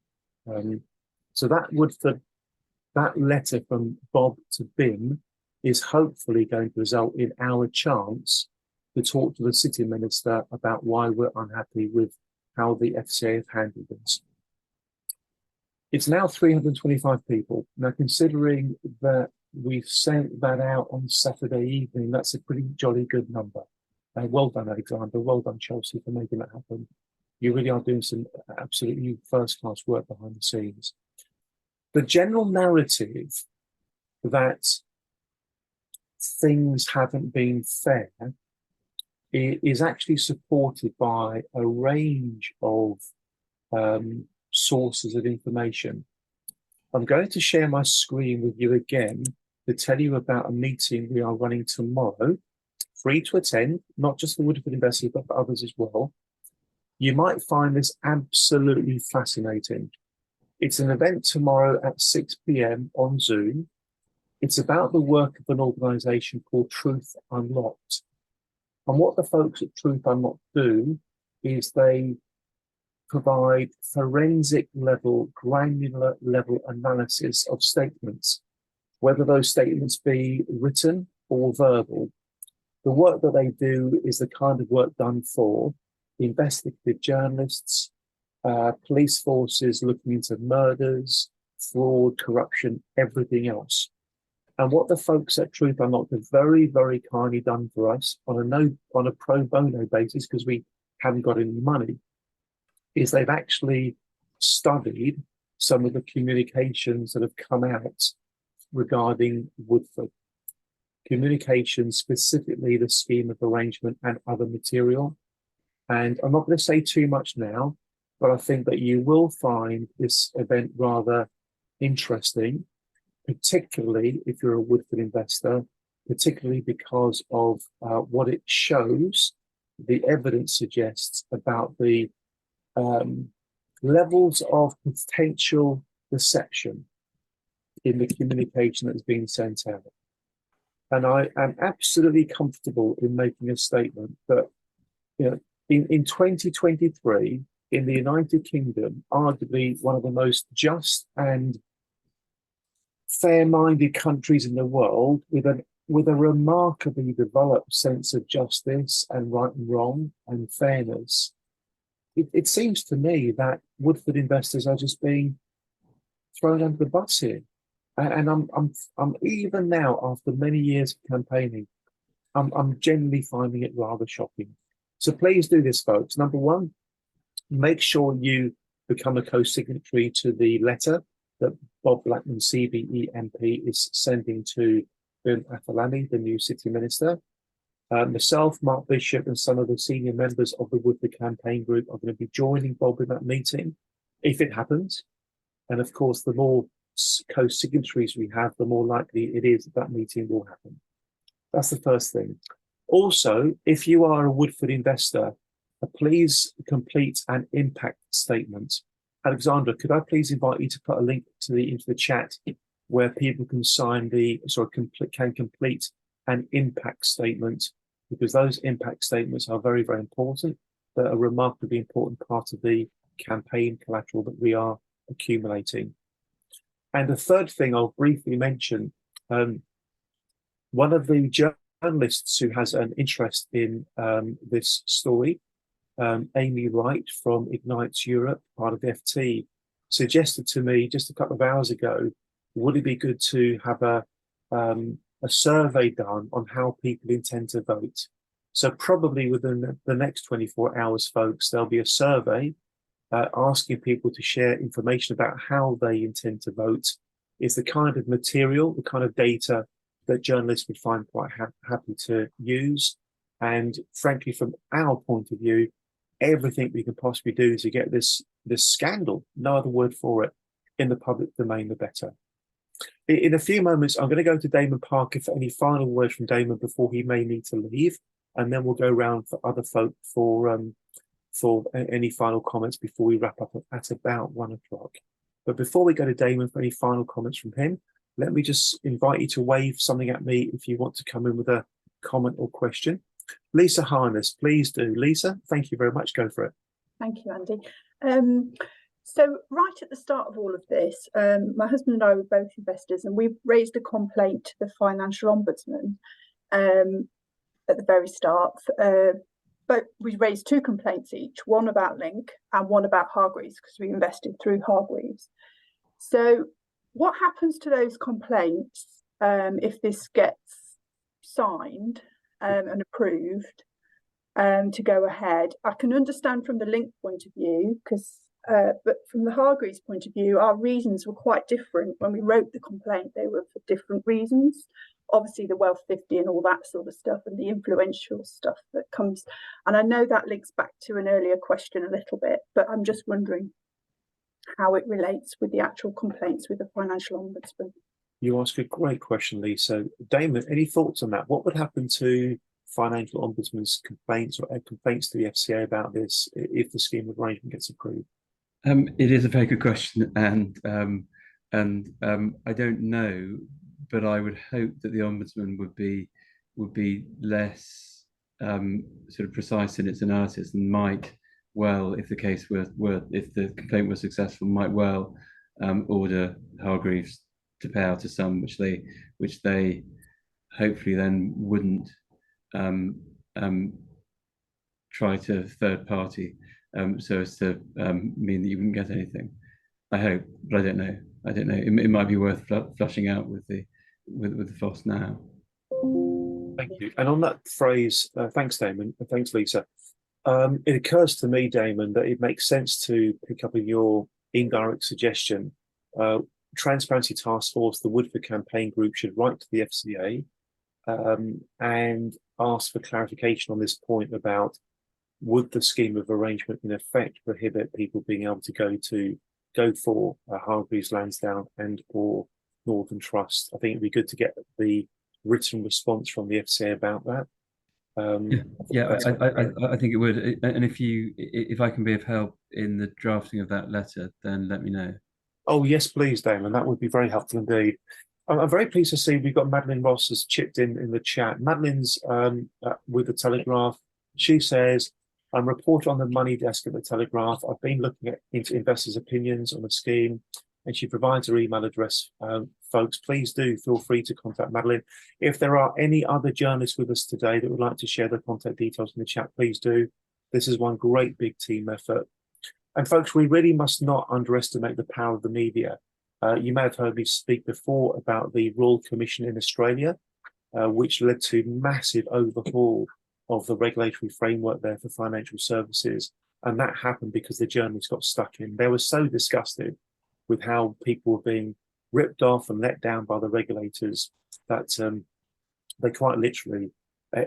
So that letter from Bob to Bim is hopefully going to result in our chance to talk to the City Minister about why we're unhappy with how the FCA have handled this. It's now 325 people. Now, considering that we've sent that out on Saturday evening, that's a pretty jolly good number. Well done, Alexander. Well done, Chelsea, for making that happen. You really are doing some absolutely first-class work behind the scenes. The general narrative that things haven't been fair is actually supported by a range of sources of information. I'm going to share my screen with you again to tell you about a meeting we are running tomorrow, free to attend, not just for Woodford investors, but for others as well. You might find this absolutely fascinating. It's an event tomorrow at 6 p.m. on Zoom. It's about the work of an organisation called Truth Unlocked. And what the folks at Truth Unlocked do is they provide forensic level, granular level analysis of statements, whether those statements be written or verbal. The work that they do is the kind of work done for investigative journalists, police forces looking into murders, fraud, corruption, everything else. And what the folks at Truth Unlocked have very, very kindly done for us on a pro bono basis, because we haven't got any money, is they've actually studied some of the communications that have come out regarding Woodford. Communications, specifically the scheme of arrangement and other material. And I'm not going to say too much now, but I think that you will find this event rather interesting, particularly if you're a Woodford investor, particularly because of what it shows, the evidence suggests about the levels of potential deception in the communication that's being sent out. And I am absolutely comfortable in making a statement that, you know, in 2023, in the United Kingdom, arguably one of the most just and fair-minded countries in the world, with a remarkably developed sense of justice and right and wrong and fairness. It seems to me that Woodford investors are just being thrown under the bus here, and I'm even now, after many years of campaigning, I'm genuinely finding it rather shocking. So please do this, folks. Number one, make sure you become a co-signatory to the letter that Bob Blackman, CBE MP, is sending to Bill Athalani, the new city minister. Myself, Mark Bishop, and some of the senior members of the Woodford campaign group are going to be joining Bob in that meeting, if it happens. And of course, the more co-signatories we have, the more likely it is that meeting will happen. That's the first thing. Also, if you are a Woodford investor, please complete an impact statement. Alexandra, could I please invite you to put a link into the chat where people can can complete an impact statement, because those impact statements are very, very important. They're a remarkably important part of the campaign collateral that we are accumulating. And the third thing I'll briefly mention, one of the journalists who has an interest in this story, Amy Wright from Ignites Europe, part of the FT, suggested to me just a couple of hours ago, would it be good to have a survey done on how people intend to vote? So probably within the next 24 hours, folks, there'll be a survey asking people to share information about how they intend to vote. It's the kind of material, the kind of data that journalists would find quite happy to use. And frankly, from our point of view, everything we can possibly do to get this scandal, no other word for it, in the public domain, the better. In a few moments, I'm going to go to Damon Parker for any final words from Damon before he may need to leave, and then we'll go around for other folk for any final comments before we wrap up at about 1 o'clock. But before we go to Damon for any final comments from him, let me just invite you to wave something at me if you want to come in with a comment or question. Lisa Harness, please do. Lisa, thank you very much. Go for it. Thank you, Andy. So right at the start of all of this, my husband and I were both investors, and we raised a complaint to the Financial Ombudsman at the very start. But we raised 2 complaints each, one about Link and one about Hargreaves, because we invested through Hargreaves. So what happens to those complaints if this gets signed and approved to go ahead? I can understand from the Link point of view, but from the Hargreaves point of view, our reasons were quite different. When we wrote the complaint, they were for different reasons. Obviously, the Wealth 50 and all that sort of stuff, and the influential stuff that comes. And I know that links back to an earlier question a little bit, but I'm just wondering how it relates with the actual complaints with the Financial Ombudsman. You ask a great question, Lisa. Damon, any thoughts on that? What would happen to Financial Ombudsman's complaints or complaints to the FCA about this if the scheme of arrangement gets approved? It is a very good question, and I don't know, but I would hope that the Ombudsman would be less sort of precise in its analysis, and might well, if the case were if the complaint was successful, might well order Hargreaves to pay out a sum which they hopefully then wouldn't try to third party, so as to mean that you wouldn't get anything. I hope, but I don't know. It might be worth flushing out with the FOS now. Thank you. And on that phrase, thanks, Damon, and thanks, Lisa. It occurs to me, Damon, that it makes sense to pick up in your indirect suggestion. Transparency Task Force, the Woodford campaign group, should write to the FCA and ask for clarification on this point about, would the scheme of arrangement in effect prohibit people being able to go for Hargreaves Lansdown and or Northern Trust? I think it'd be good to get the written response from the FCA about that. I think it would. And if I can be of help in the drafting of that letter, then let me know. Oh yes, please, Damon. That would be very helpful indeed. I'm very pleased to see we've got Madeline Ross has chipped in the chat. Madeline's with the Telegraph. She says, Report on the money desk at the Telegraph. I've been looking into investors' opinions on the scheme, and she provides her email address. Folks, please do feel free to contact Madeline. If there are any other journalists with us today that would like to share their contact details in the chat, please do. This is one great big team effort. And folks, we really must not underestimate the power of the media. You may have heard me speak before about the Royal Commission in Australia, which led to massive overhaul of the regulatory framework there for financial services. And that happened because the journalists got stuck in. They were so disgusted with how people were being ripped off and let down by the regulators that they quite literally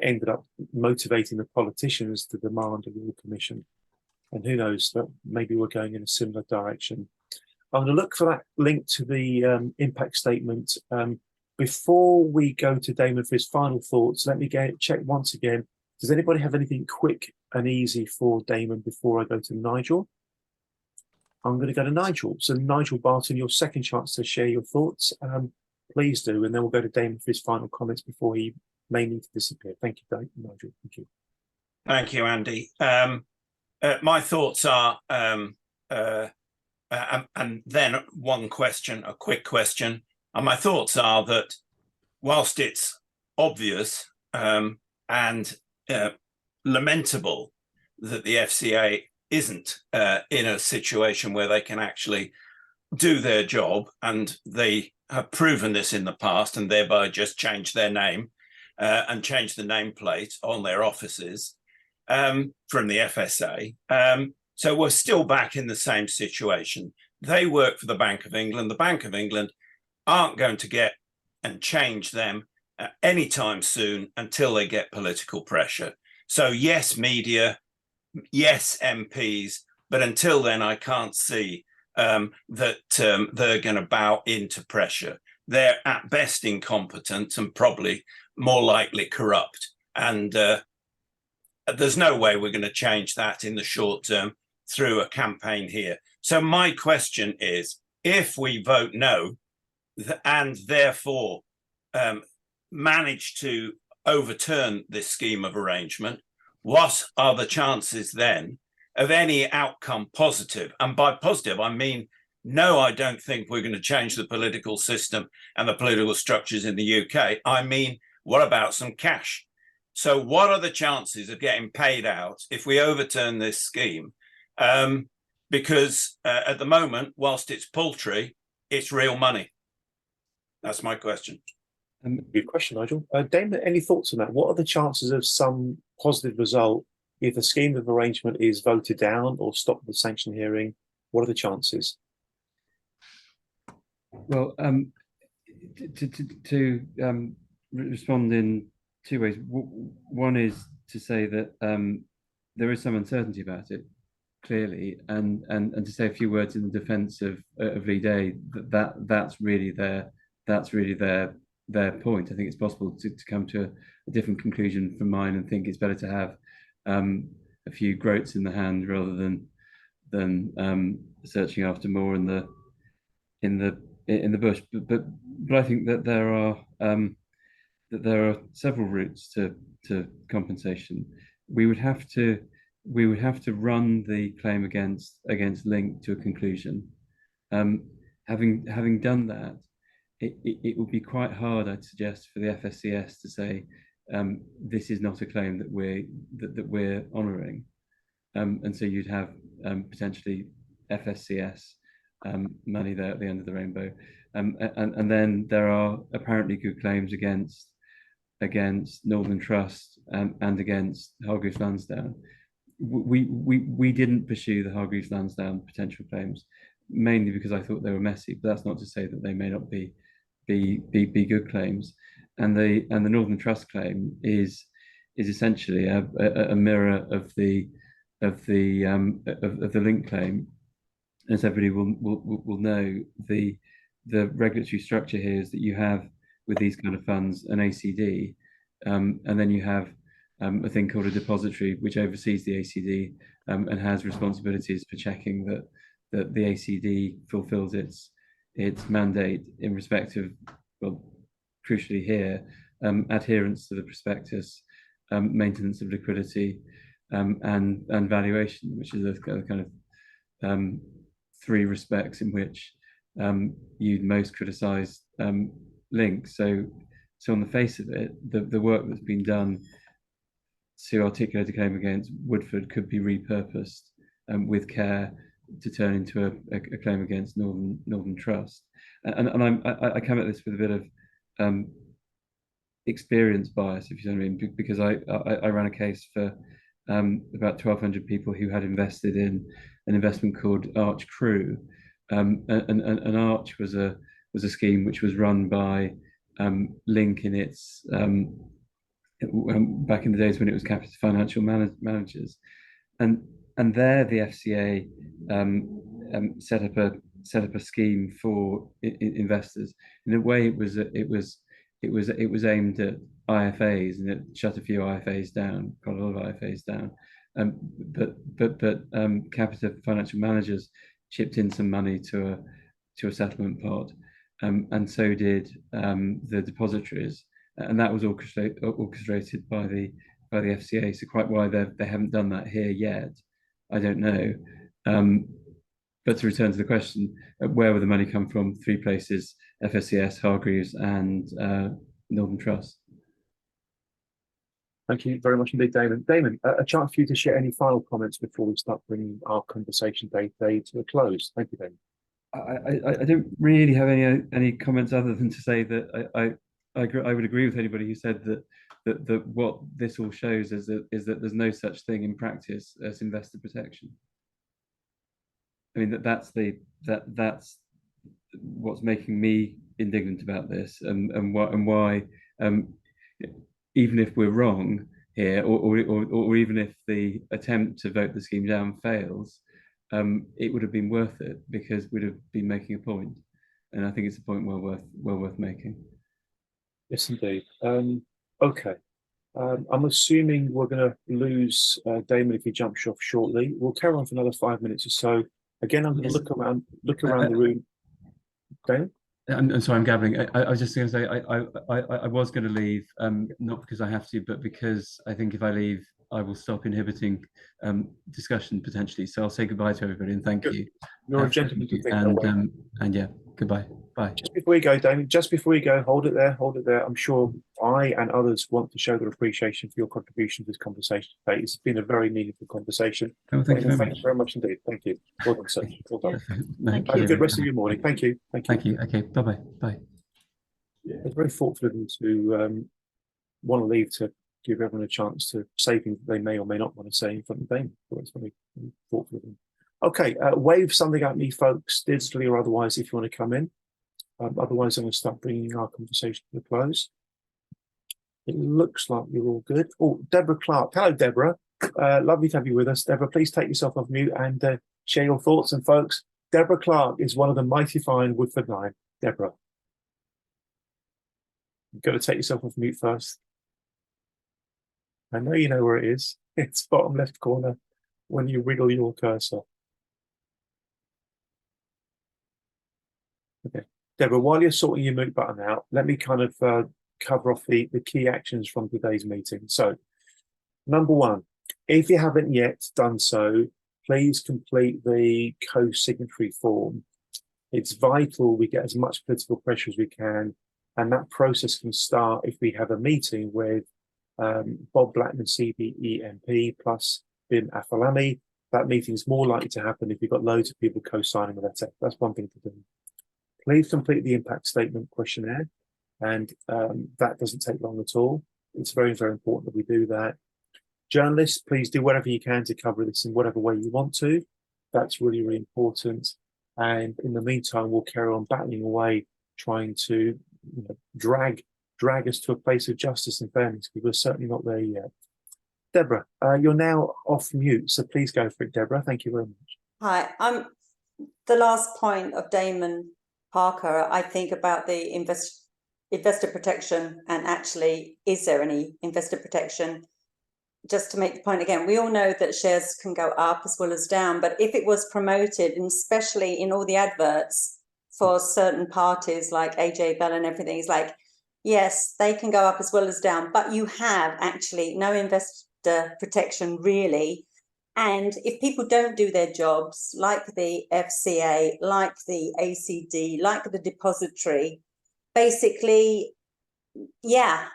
ended up motivating the politicians to demand a Royal Commission. And who knows, that maybe we're going in a similar direction. I'm going to look for that link to the impact statement. Before we go to Damon for his final thoughts, let me check once again. Does anybody have anything quick and easy for Damon before I go to Nigel? I'm going to go to Nigel. So Nigel Barton, your second chance to share your thoughts. Please do, and then we'll go to Damon for his final comments before he may need to disappear. Thank you, Nigel. Thank you. Thank you, Andy. My thoughts are, and then one question, a quick question. And my thoughts are that whilst it's obvious and lamentable that the FCA isn't in a situation where they can actually do their job, and they have proven this in the past and thereby just change their name and change the nameplate on their offices from the FSA. So we're still back in the same situation. They work for the Bank of England. The Bank of England aren't going to get and change them anytime soon until they get political pressure. So yes, media, yes, MPs, but until then, I can't see that they're going to bow into pressure. They're at best incompetent and probably more likely corrupt. And there's no way we're going to change that in the short term through a campaign here. So my question is, if we vote no, and therefore manage to overturn this scheme of arrangement, what are the chances then of any outcome positive? And by positive, I mean, no, I don't think we're going to change the political system and the political structures in the UK. I mean, what about some cash? So what are the chances of getting paid out if we overturn this scheme? Because at the moment, whilst it's paltry, it's real money. That's my question. Good question, Nigel. Damon, any thoughts on that? What are the chances of some positive result if the scheme of arrangement is voted down or stopped the sanction hearing? What are the chances? Well, to respond in two ways. One is to say that there is some uncertainty about it, clearly, and to say a few words in the defence of Lee Day. That's really their point. I think it's possible to come to a different conclusion from mine, and think it's better to have a few groats in the hand rather than searching after more in the bush. But I think that there are several routes to compensation. We would have to run the claim against Link to a conclusion. Having done that, it would be quite hard, I'd suggest, for the FSCS to say this is not a claim that we're honouring, and so you'd have potentially FSCS money there at the end of the rainbow, and then there are apparently good claims against Northern Trust and against Hargreaves Lansdown. We didn't pursue the Hargreaves Lansdown potential claims, mainly because I thought they were messy, but that's not to say that they may not be good claims. And the Northern Trust claim is essentially a mirror of the Link claim. As everybody will know, the regulatory structure here is that you have, with these kind of funds, an ACD, and then you have a thing called a depository, which oversees the ACD and has responsibilities for checking that the ACD fulfills its mandate in respect of, well, crucially here, adherence to the prospectus, maintenance of liquidity, and valuation, which is a kind of three respects in which you'd most criticise Link. So on the face of it, the work that's been done to articulate a claim against Woodford could be repurposed with care to turn into a claim against Northern Trust. And I come at this with a bit of experience bias, if you know what I mean, because I ran a case for about 1,200 people who had invested in an investment called Arch Crew, and Arch was a scheme which was run by Link in its back in the days when it was Capital Financial Managers, and there the FCA set up a scheme for investors. In a way, it was aimed at IFAs, and it shut a few IFAs down, got a lot of IFAs down. But Capital Financial Managers chipped in some money to a settlement pot, and so did the depositories, and that was orchestrated by the FCA. So quite why they haven't done that here yet, I don't know. But to return to the question, where will the money come from? Three places: FSCS, Hargreaves, and Northern Trust. Thank you very much indeed, Damon. Damon, a chance for you to share any final comments before we start bringing our conversation day to a close. Thank you, Damon. I don't really have any comments other than to say that I would agree with anybody who said that what this all shows is that there's no such thing in practice as investor protection. I mean that's what's making me indignant about this, and why even if we're wrong here, or even if the attempt to vote the scheme down fails, it would have been worth it because we'd have been making a point, and I think it's a point well worth making. Yes, indeed. Okay. I'm assuming we're going to lose Damon if he jumps off shortly. We'll carry on for another 5 minutes or so. Again, I'm going to look around the room. Damon? I'm sorry, I'm gabbling. I was just going to say I was going to leave, not because I have to, but because I think if I leave, I will stop inhibiting discussion potentially. So I'll say goodbye to everybody and thank you. You're a gentleman to think that way. And yeah, goodbye. Bye. Just before you go, Damien, just before you go, hold it there. I'm sure I and others want to show their appreciation for your contribution to this conversation today. It's been a very meaningful conversation. Oh, thank you very much indeed. Thank you. Well done, sir. Well done. Thank Have a good rest of your morning. Thank you. Thank you. Okay. Bye-bye. Bye. It's very thoughtful of them to want to leave to give everyone a chance to say things that they may or may not want to say in front of Damien. It's very thoughtful of them. Okay, wave something at me, folks, digitally or otherwise, if you want to come in. Otherwise, I'm going to start bringing our conversation to a close. It looks like you're all good. Oh, Deborah Clark. Hello, Deborah. Lovely to have you with us. Deborah, please take yourself off mute and share your thoughts. And folks, Deborah Clark is one of the mighty fine Woodford 9. Deborah. You've got to take yourself off mute first. I know you know where it is. It's bottom left corner when you wiggle your cursor. Okay. Deborah, while you're sorting your mute button out, let me kind of cover off the key actions from today's meeting. So, number one, if you haven't yet done so, please complete the co-signatory form. It's vital we get as much political pressure as we can, and that process can start if we have a meeting with Bob Blackman, CBE MP, plus Bim Afalami. That meeting is more likely to happen if you've got loads of people co-signing a letter. That's one thing to do. Please complete the impact statement questionnaire, and that doesn't take long at all. It's very, very important that we do that. Journalists, please do whatever you can to cover this in whatever way you want to. That's really, really important. And in the meantime, we'll carry on battling away, trying to drag us to a place of justice and fairness, because we're certainly not there yet. Deborah, you're now off mute, so please go for it, Deborah. Thank you very much. Hi, the last point of Damon Parker, I think about the investor protection, and actually, is there any investor protection? Just to make the point again, we all know that shares can go up as well as down, but if it was promoted, and especially in all the adverts for certain parties like AJ Bell and everything, it's like, yes, they can go up as well as down, but you have actually no investor protection really. And if people don't do their jobs, like the FCA, like the ACD, like the depository, basically, yeah,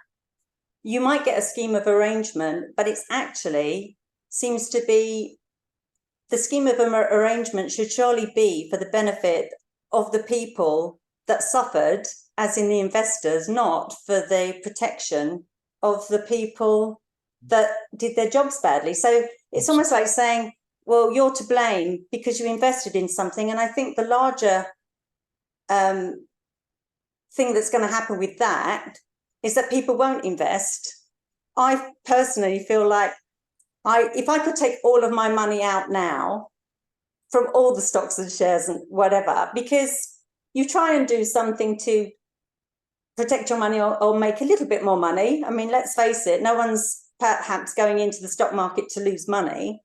you might get a scheme of arrangement, but it's actually seems to be the scheme of arrangement should surely be for the benefit of the people that suffered, as in the investors, not for the protection of the people that did their jobs badly. So it's almost like saying, well, you're to blame because you invested in something. And I think the larger thing that's going to happen with that is that people won't invest. I personally feel like if I could take all of my money out now from all the stocks and shares and whatever, because you try and do something to protect your money or make a little bit more money. I mean, let's face it, no one's perhaps going into the stock market to lose money.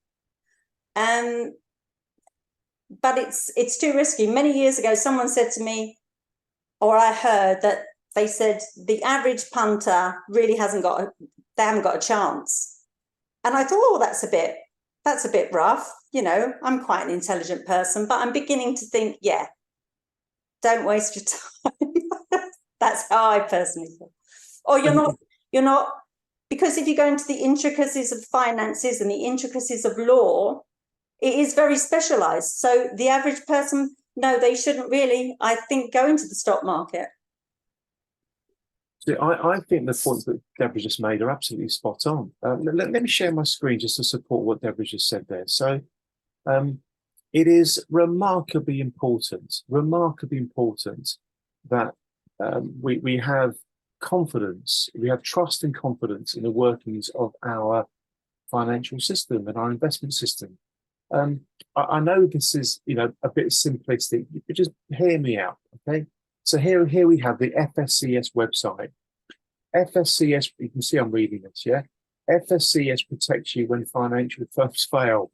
But it's too risky. Many years ago, someone said to me, or I heard that they said the average punter really they haven't got a chance. And I thought, oh, that's a bit rough. You know, I'm quite an intelligent person, but I'm beginning to think, yeah, don't waste your time. That's how I personally feel. Or you're not, because if you go into the intricacies of finances and the intricacies of law, it is very specialized. So the average person, no, they shouldn't really, I think, go into the stock market. So I think the points that Deborah just made are absolutely spot on. Let me share my screen just to support what Deborah just said there. So it is remarkably important that we have confidence, we have trust and confidence in the workings of our financial system and our investment system. I know this is, a bit simplistic, but just hear me out, okay? So here we have the FSCS website. FSCS, you can see I'm reading this, yeah? FSCS protects you when financial firms fail.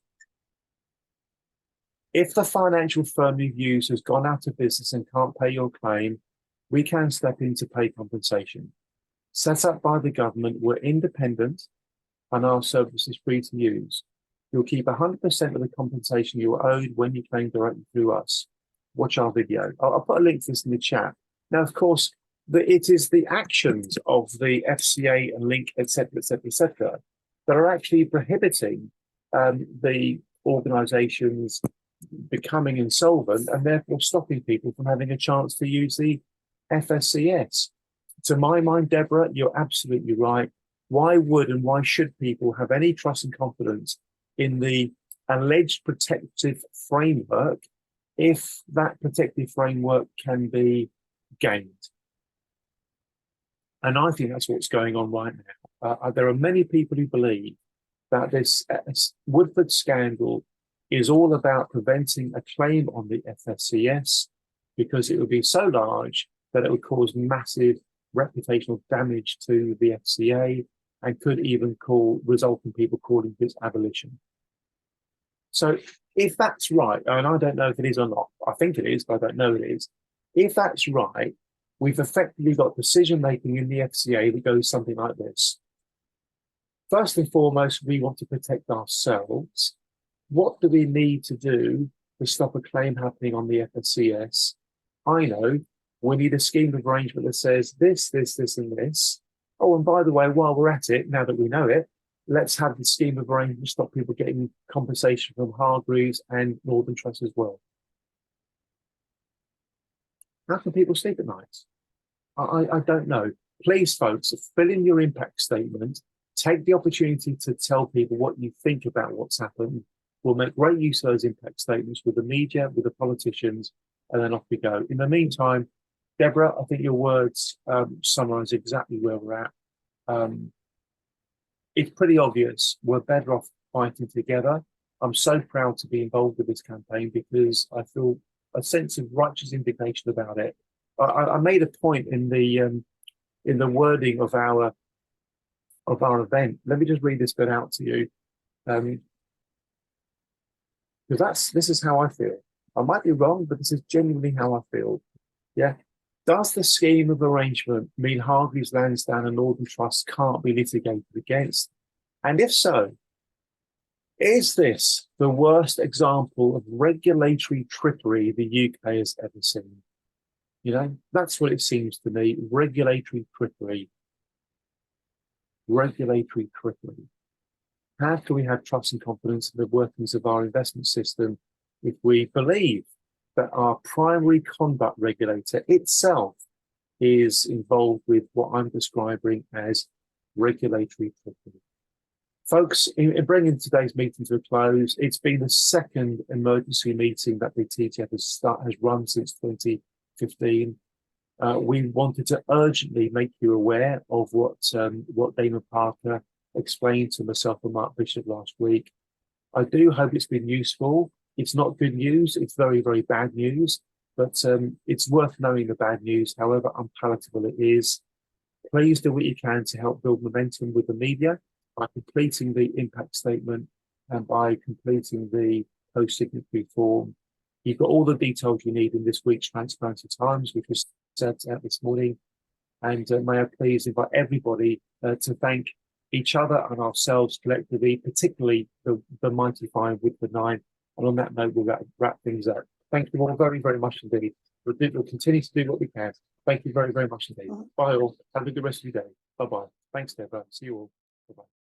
If the financial firm you've used has gone out of business and can't pay your claim, we can step in to pay compensation. Set up by the government, we're independent and our service is free to use. You'll keep 100% of the compensation you were owed when you claim directly through us. Watch our video. I'll put a link to this in the chat. Now, of course, it is the actions of the FCA and Link, etc., that are actually prohibiting the organisations becoming insolvent and therefore stopping people from having a chance to use the FSCS. To my mind, Deborah, you're absolutely right. Why would and why should people have any trust and confidence in the alleged protective framework if that protective framework can be gained? And I think that's what's going on right now. There are many people who believe that this Woodford scandal is all about preventing a claim on the FSCS because it would be so large that it would cause massive reputational damage to the FCA and could even result in people calling for its abolition. So if that's right, and I don't know if it is or not, I think it is, but I don't know it is. If that's right, we've effectively got decision-making in the FCA that goes something like this. First and foremost, we want to protect ourselves. What do we need to do to stop a claim happening on the FSCS? I know we need a scheme of arrangement that says this, and this. Oh, and by the way, while we're at it, now that we know it, let's have the scheme of arrangement to stop people getting compensation from Hargreaves and Northern Trust as well. How can people sleep at night? I don't know. Please, folks, fill in your impact statement. Take the opportunity to tell people what you think about what's happened. We'll make great use of those impact statements with the media, with the politicians, and then off we go. In the meantime, Deborah, I think your words summarise exactly where we're at. It's pretty obvious we're better off fighting together. I'm so proud to be involved with this campaign because I feel a sense of righteous indignation about it. I made a point in the wording of our event. Let me just read this bit out to you, because this is how I feel. I might be wrong, but this is genuinely how I feel. Yeah. Does the scheme of arrangement mean Hargreaves Lansdown and Northern Trust can't be litigated against? And if so, is this the worst example of regulatory trickery the UK has ever seen? You know, that's what it seems to me. Regulatory trickery. Regulatory trickery. How can we have trust and confidence in the workings of our investment system if we believe that our primary conduct regulator itself is involved with what I'm describing as regulatory trickery? Folks, in bringing today's meeting to a close, it's been the second emergency meeting that the TTF has run since 2015. We wanted to urgently make you aware of what Damon Parker explained to myself and Mark Bishop last week. I do hope it's been useful. It's not good news. It's very, very bad news, but it's worth knowing the bad news, however unpalatable it is. Please do what you can to help build momentum with the media by completing the impact statement and by completing the post-signatory form. You've got all the details you need in this week's Transparency Times, which was sent out this morning. And may I please invite everybody to thank each other and ourselves collectively, particularly the mighty five with the 9. And on that note, we'll wrap things up. Thank you all very, very much indeed. We'll continue to do what we can. Thank you very, very much indeed. Bye all. Have a good rest of your day. Bye-bye. Thanks, Deborah. See you all. Bye-bye.